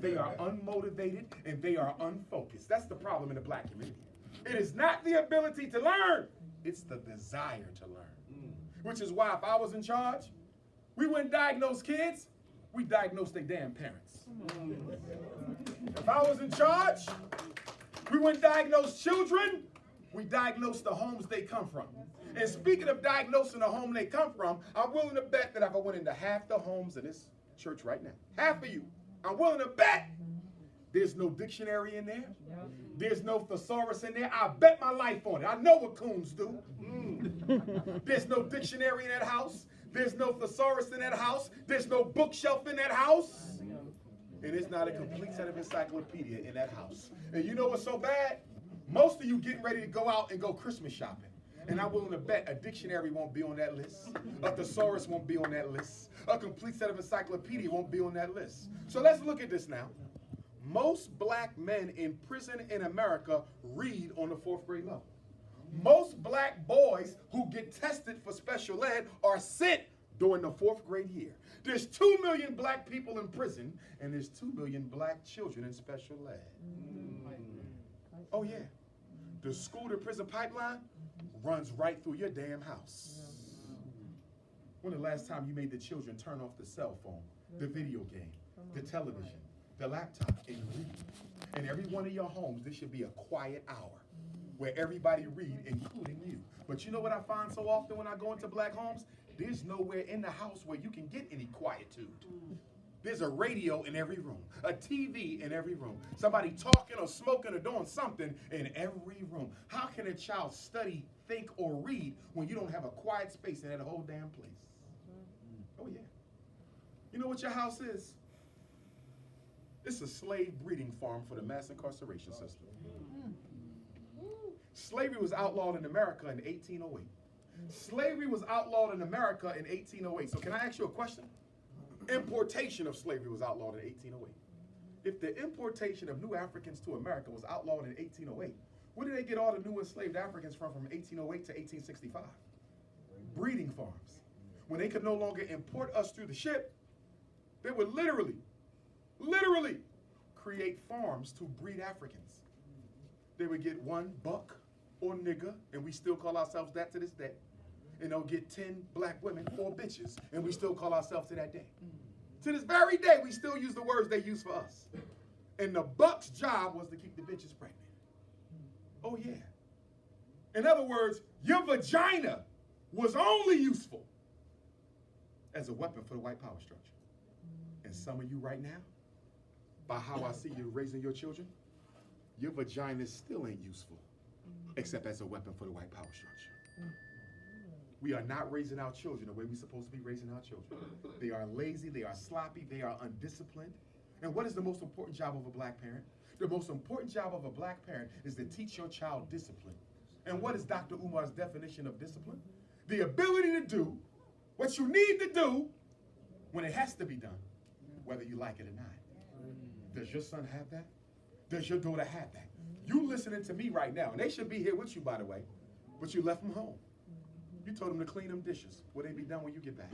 They are unmotivated and they are unfocused. That's the problem in the black community. It is not the ability to learn, it's the desire to learn. Which is why if I was in charge, we wouldn't diagnose kids, we diagnose their damn parents. If I was in charge, we wouldn't diagnose children, we diagnose the homes they come from. And speaking of diagnosing the home they come from, I'm willing to bet that if I went into half the homes in this church right now, half of you, I'm willing to bet there's no dictionary in there. There's no thesaurus in there. I bet my life on it. I know what coons do. There's no dictionary in that house. There's no thesaurus in that house. There's no bookshelf in that house. And it's not a complete set of encyclopedia in that house. And you know what's so bad? Most of you getting ready to go out and go Christmas shopping. And I'm willing to bet a dictionary won't be on that list. A thesaurus won't be on that list. A complete set of encyclopedia won't be on that list. So let's look at this now. Most black men in prison in America read on the 4th grade level. Most black boys who get tested for special ed are sent during the 4th grade year. There's 2 million black people in prison, and there's 2 million black children in special ed. Oh yeah. The school to prison pipeline runs right through your damn house. When the last time you made the children turn off the cell phone, the video game, the television, the laptop, and read? In every one of your homes, there should be a quiet hour where everybody read, including you. But you know what I find so often when I go into black homes? There's nowhere in the house where you can get any quietude. There's a radio in every room, a TV in every room, somebody talking or smoking or doing something in every room. How can a child study, think, or read when you don't have a quiet space in that whole damn place? Oh yeah. You know what your house is? It's a slave breeding farm for the mass incarceration system. Slavery was outlawed in America in 1808. Slavery was outlawed in America in 1808. So can I ask you a question? Importation of slavery was outlawed in 1808. If the importation of new Africans to America was outlawed in 1808, where did they get all the new enslaved Africans from 1808 to 1865? Breeding farms. When they could no longer import us through the ship, they would literally create farms to breed Africans. They would get one buck or nigger, and we still call ourselves that to this day. And they'll get 10 black women or bitches, and we still call ourselves to that day. To this very day, we still use the words they use for us. And the buck's job was to keep the bitches pregnant. Oh yeah. In other words, your vagina was only useful as a weapon for the white power structure. And some of you right now, by how I see you raising your children, your vagina still ain't useful, except as a weapon for the white power structure. We are not raising our children the way we're supposed to be raising our children. They are lazy, they are sloppy, they are undisciplined. And what is the most important job of a black parent? The most important job of a black parent is to teach your child discipline. And what is Dr. Umar's definition of discipline? The ability to do what you need to do when it has to be done, whether you like it or not. Does your son have that? Does your daughter have that? You listening to me right now, and they should be here with you, by the way, but you left them home. You told them to clean them dishes. Will they be done when you get back?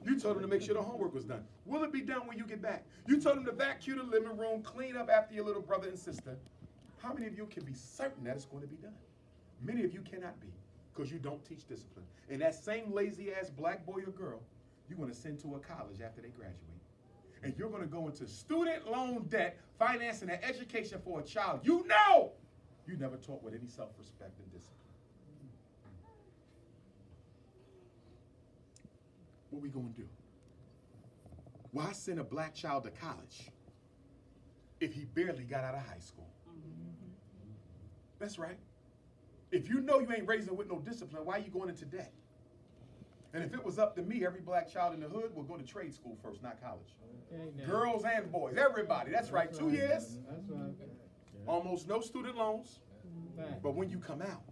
You told them to make sure the homework was done. Will it be done when you get back? You told them to vacuum the living room, clean up after your little brother and sister. How many of you can be certain that it's going to be done? Many of you cannot be, because you don't teach discipline. And that same lazy-ass black boy or girl, you're going to send to a college after they graduate. And you're going to go into student loan debt, financing an education for a child you know you never taught with any self-respect and discipline. What we gonna do? Why send a black child to college if he barely got out of high school? That's right. If you know you ain't raising with no discipline, why are you going into debt? And if it was up to me, every black child in the hood would go to trade school first, not college. Okay, girls and boys, everybody. That's right. 2 years. That's right. Almost no student loans. But when you come out,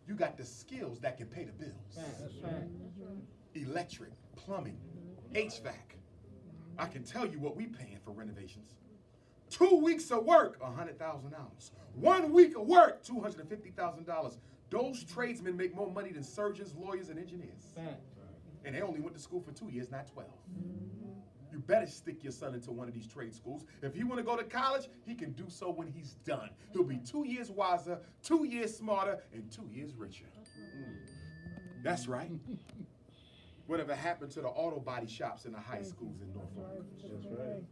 you got the skills that can pay the bills. That's right. Electric, plumbing, HVAC. I can tell you what we paying for renovations. 2 weeks of work, $100,000. 1 week of work, $250,000. Those tradesmen make more money than surgeons, lawyers, and engineers. And they only went to school for 2 years, not 12. You better stick your son into one of these trade schools. If he want to go to college, he can do so when he's done. He'll be 2 years wiser, 2 years smarter, and 2 years richer. That's right. Whatever happened to the auto body shops in the high schools in Norfolk? That's right.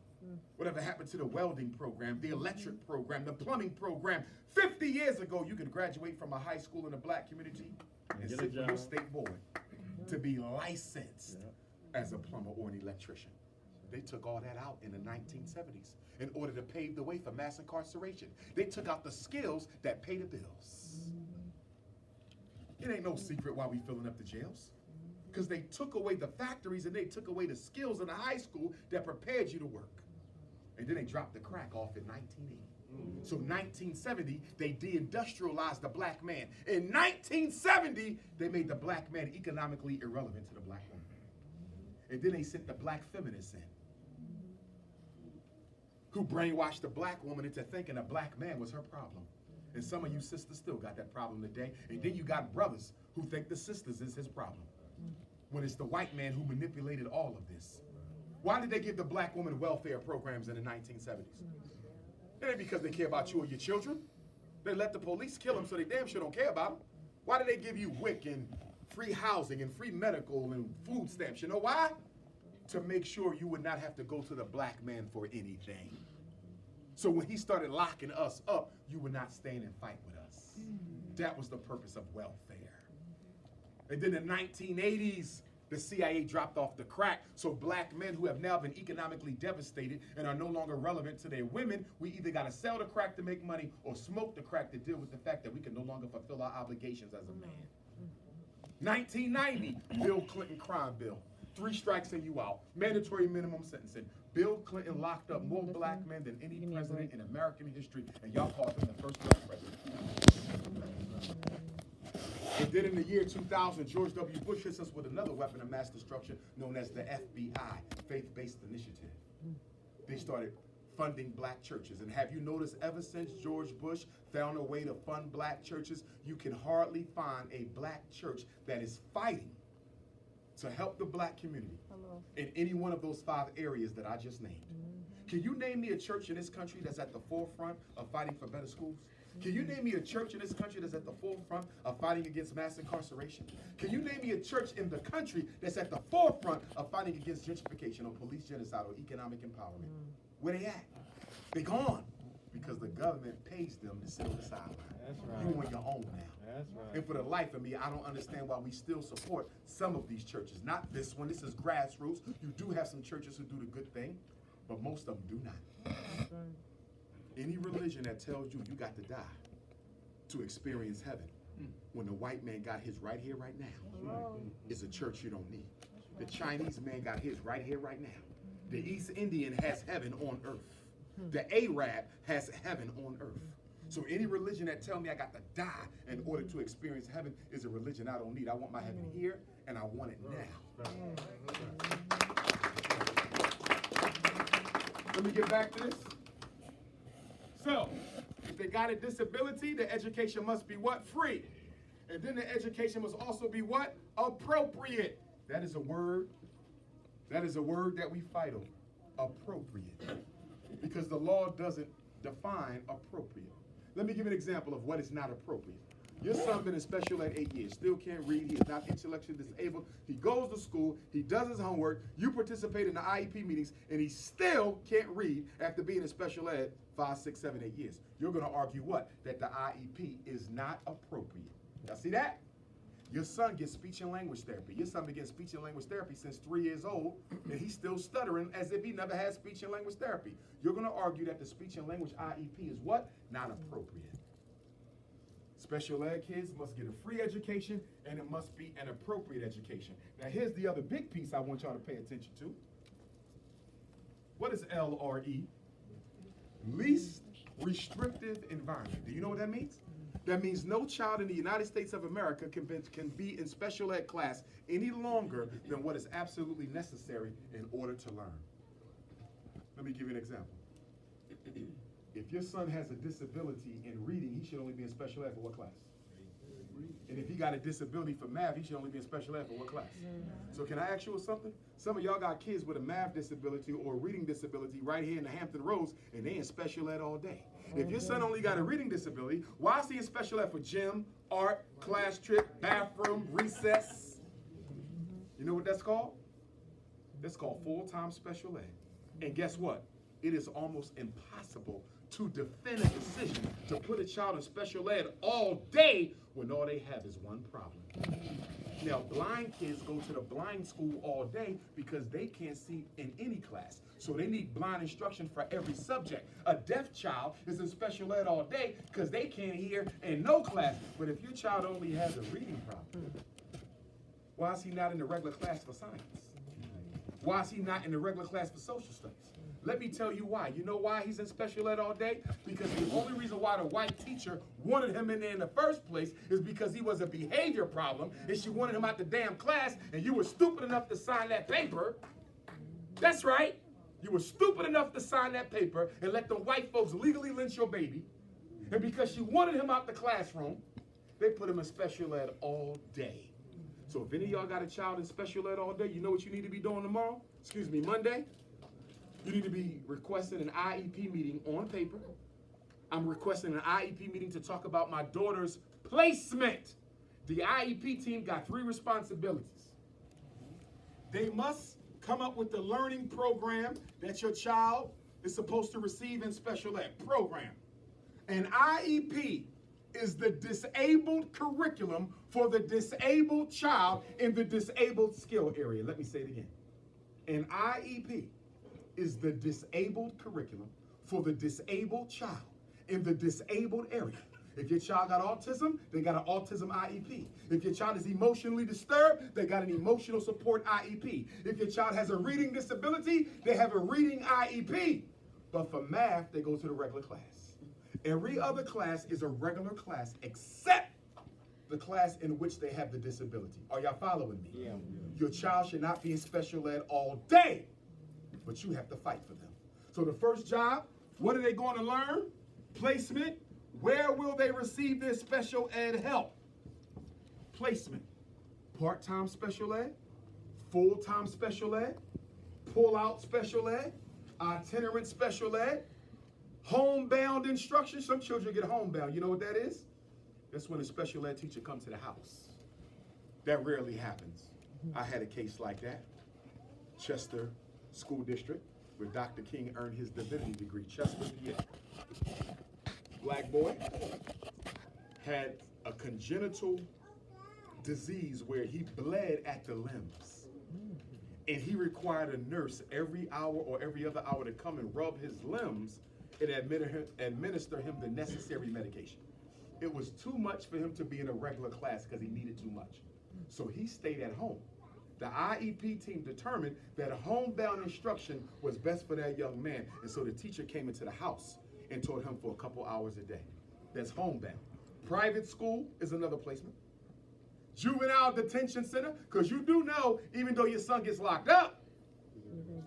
Whatever happened to the welding program, the electric program, the plumbing program? 50 years ago, you could graduate from a high school in the black community and sit for your state board to be licensed as a plumber or an electrician. They took all that out in the 1970s in order to pave the way for mass incarceration. They took out the skills that pay the bills. It ain't no secret why we filling up the jails. Because they took away the factories and they took away the skills in the high school that prepared you to work. And then they dropped the crack off in 1980. So 1970, they deindustrialized the black man. In 1970, they made the black man economically irrelevant to the black woman. And then they sent the black feminists in, who brainwashed the black woman into thinking a black man was her problem. And some of you sisters still got that problem today. And then you got brothers who think the sisters is his problem, when it's the white man who manipulated all of this. Why did they give the black woman welfare programs in the 1970s? It ain't because they care about you or your children. They let the police kill them, so they damn sure don't care about them. Why did they give you WIC and free housing and free medical and food stamps? You know why? To make sure you would not have to go to the black man for anything. So when he started locking us up, you would not stand and fight with us. That was the purpose of welfare. And then in the 1980s, the CIA dropped off the crack, so black men who have now been economically devastated and are no longer relevant to their women, we either got to sell the crack to make money or smoke the crack to deal with the fact that we can no longer fulfill our obligations as a man. 1990, Bill Clinton crime bill. 3 strikes and you out. Mandatory minimum sentencing. Bill Clinton locked up more black men than any president in American history, and y'all called him the first black president. And then in the year 2000, George W. Bush hits us with another weapon of mass destruction known as the FBI, Faith-Based Initiative. They started funding black churches. And have you noticed ever since George Bush found a way to fund black churches, you can hardly find a black church that is fighting to help the black community in any one of those 5 areas that I just named. Can you name me a church in this country that's at the forefront of fighting for better schools? Can you name me a church in this country that's at the forefront of fighting against mass incarceration? Can you name me a church in the country that's at the forefront of fighting against gentrification or police genocide or economic empowerment? Where they at? They gone because the government pays them to sit on the sideline. That's right. You on your own now. That's right. And for the life of me, I don't understand why we still support some of these churches. Not this one. This is grassroots. You do have some churches who do the good thing, but most of them do not. Any religion that tells you you got to die to experience heaven when the white man got his right here, right now, is a church you don't need. The Chinese man got his right here, right now. The East Indian has heaven on earth. The Arab has heaven on earth. So any religion that tells me I got to die in order to experience heaven is a religion I don't need. I want my heaven here, and I want it now. Let me get back to this. So, if they got a disability, the education must be what? Free. And then the education must also be what? Appropriate. That is a word. That is a word that we fight over. Appropriate. Because the law doesn't define appropriate. Let me give you an example of what is not appropriate. Your son been in special ed 8 years, still can't read, he is not intellectually disabled, he goes to school, he does his homework, you participate in the IEP meetings, and he still can't read after being in special ed 5, 6, 7, 8 years. You're gonna argue what? That the IEP is not appropriate. Y'all see that? Your son gets speech and language therapy. Your son begins speech and language therapy since 3 years old, and he's still stuttering as if he never had speech and language therapy. You're gonna argue that the speech and language IEP is what? Not appropriate. Special ed kids must get a free education, and it must be an appropriate education. Now here's the other big piece I want y'all to pay attention to. What is LRE? Least restrictive environment. Do you know what that means? That means no child in the United States of America can be in special ed class any longer than what is absolutely necessary in order to learn. Let me give you an example. If your son has a disability in reading, he should only be in special ed for what class? And if he got a disability for math, he should only be in special ed for what class? So can I ask you something? Some of y'all got kids with a math disability or a reading disability right here in the Hampton Roads, and they in special ed all day. If your son only got a reading disability, why is he in special ed for gym, art, class trip, bathroom, recess? You know what that's called? That's called full-time special ed. And guess what? It is almost impossible to defend a decision to put a child in special ed all day when all they have is one problem. Now, blind kids go to the blind school all day because they can't see in any class. So they need blind instruction for every subject. A deaf child is in special ed all day because they can't hear in no class. But if your child only has a reading problem, why is he not in the regular class for science? Why is he not in the regular class for social studies? Let me tell you why. You know why he's in special ed all day? Because the only reason why the white teacher wanted him in there in the first place is because he was a behavior problem, and she wanted him out the damn class, and you were stupid enough to sign that paper. That's right. You were stupid enough to sign that paper and let the white folks legally lynch your baby. And because she wanted him out the classroom, they put him in special ed all day. So if any of y'all got a child in special ed all day, you know what you need to be doing tomorrow? Monday? You need to be requesting an IEP meeting on paper. I'm requesting an IEP meeting to talk about my daughter's placement. The IEP team got 3 responsibilities. They must come up with the learning program that your child is supposed to receive in special ed program. An IEP is the disabled curriculum for the disabled child in the disabled skill area. Let me say it again. An IEP is the disabled curriculum for the disabled child in the disabled area. If your child got autism, they got an autism IEP. If your child is emotionally disturbed, they got an emotional support IEP. If your child has a reading disability, they have a reading IEP. But for math, they go to the regular class. Every other class is a regular class except the class in which they have the disability. Are y'all following me? Yeah. Your child should not be in special ed all day, but you have to fight for them. So the first job, what are they going to learn? Placement. Where will they receive their special ed help? Placement. Part-time special ed, full-time special ed, pull-out special ed, itinerant special ed, homebound instruction. Some children get homebound. You know what that is? That's when a special ed teacher comes to the house. That rarely happens. I had a case like that. Chester School District, where Dr. King earned his divinity degree. Chester, PA. Black boy had a congenital disease where he bled at the limbs. And he required a nurse every hour or every other hour to come and rub his limbs and administer him the necessary medication. It was too much for him to be in a regular class because he needed too much. So he stayed at home. The IEP team determined that homebound instruction was best for that young man. And so the teacher came into the house and taught him for a couple hours a day. That's homebound. Private school is another placement. Juvenile detention center, because you do know, even though your son gets locked up,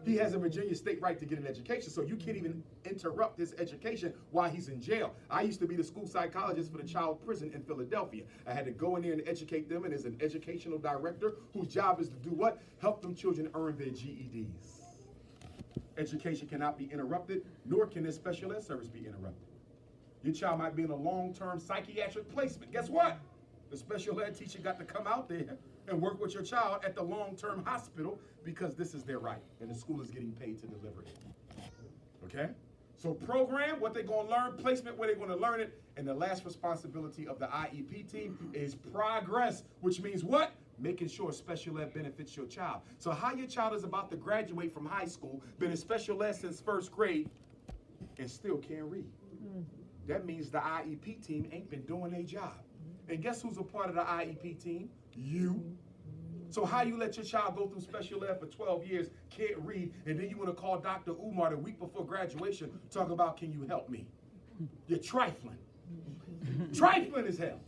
he has a Virginia state right to get an education, so you can't even interrupt his education while he's in jail. I used to be the school psychologist for the child prison in Philadelphia. I had to go in there and educate them, and as an educational director whose job is to do what? Help them children earn their GEDs. Education cannot be interrupted, nor can their special ed service be interrupted. Your child might be in a long-term psychiatric placement. Guess what? The special ed teacher got to come out there and work with your child at the long-term hospital because this is their right, and the school is getting paid to deliver it. Okay? So program, what they're going to learn, placement, where they're going to learn it, and the last responsibility of the IEP team is progress, which means what? Making sure special ed benefits your child. So how your child is about to graduate from high school, been in special ed since first grade, and still can't read. That means the IEP team ain't been doing their job. And guess who's a part of the IEP team? You. So how you let your child go through special ed for 12 years, can't read, and then you want to call Dr. Umar the week before graduation, talk about, can you help me? You're trifling. Trifling as hell.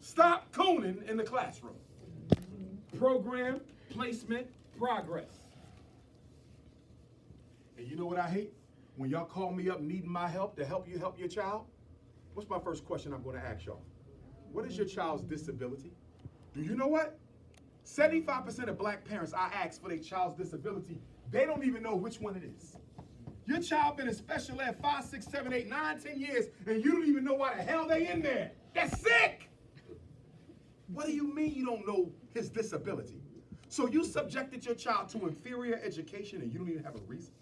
Stop cooning in the classroom. Program, placement, progress. And you know what I hate? When y'all call me up needing my help to help you help your child, what's my first question I'm going to ask y'all? What is your child's disability? Do you know what? 75% of black parents I ask for their child's disability, they don't even know which one it is. Your child been in special ed 5, 6, 7, 8, 9, 10 years, and you don't even know why the hell they in there. That's sick! What do you mean you don't know his disability? So you subjected your child to inferior education and you don't even have a reason?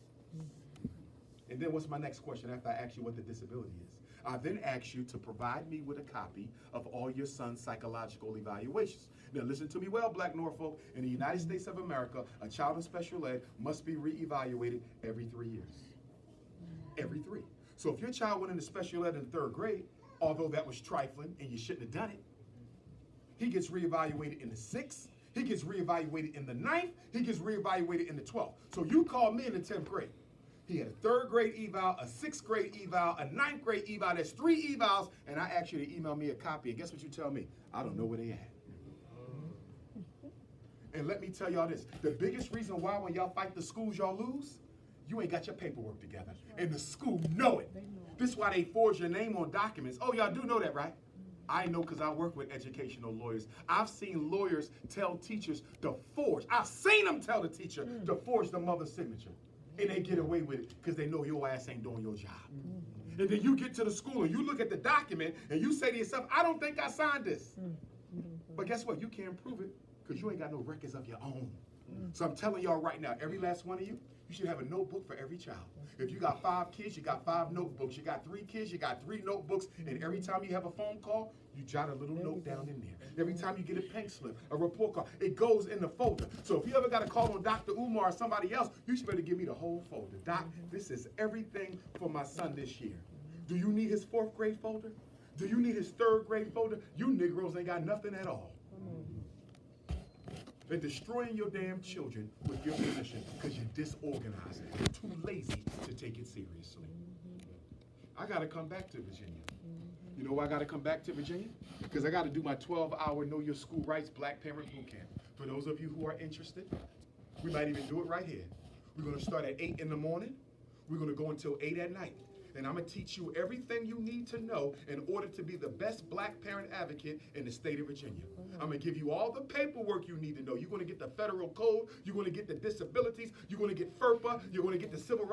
And then what's my next question after I ask you what the disability is? I then ask you to provide me with a copy of all your son's psychological evaluations. Now listen to me well, Black Norfolk. In the United States of America, a child in special ed must be reevaluated every 3 years. Every 3. So if your child went into special ed in 3rd grade, although that was trifling and you shouldn't have done it, he gets reevaluated in the 6th, he gets reevaluated in the 9th, he gets reevaluated in the 12th. So you called me in the 10th grade. He had a 3rd grade eval, a 6th grade eval, a 9th grade eval. That's 3 evals, and I asked you to email me a copy. And guess what you tell me? I don't know where they at. And let me tell y'all this. The biggest reason why when y'all fight the schools y'all lose, you ain't got your paperwork together. And the school know it. This is why they forge your name on documents. Oh, y'all do know that, right? I know because I work with educational lawyers. I've seen lawyers tell teachers to forge. I've seen them tell the teacher to forge the mother's signature. And they get away with it because they know your ass ain't doing your job. And then you get to the school and you look at the document and you say to yourself, I don't think I signed this. But guess what? You can't prove it because you ain't got no records of your own. So I'm telling y'all right now, every last one of you, you should have a notebook for every child. If you got 5 kids, you got 5 notebooks. You got 3 kids, you got 3 notebooks. And every time you have a phone call, you jot a little note down in there. Every time you get a pink slip, a report card, it goes in the folder. So if you ever got a call on Dr. Umar or somebody else, you should better give me the whole folder. Doc, this is everything for my son this year. Do you need his 4th grade folder? Do you need his 3rd grade folder? You Negroes ain't got nothing at all. They're destroying your damn children with your position because you're disorganized. You're too lazy to take it seriously. I got to come back to Virginia. You know why I got to come back to Virginia? Because I got to do my 12-hour Know Your School Rights Black Parent Boot Camp. For those of you who are interested, we might even do it right here. We're going to start at 8 in the morning. We're going to go until 8 at night. And I'm going to teach you everything you need to know in order to be the best black parent advocate in the state of Virginia. I'm going to give you all the paperwork you need to know. You're going to get the federal code. You're going to get the disabilities. You're going to get FERPA. You're going to get the civil rights.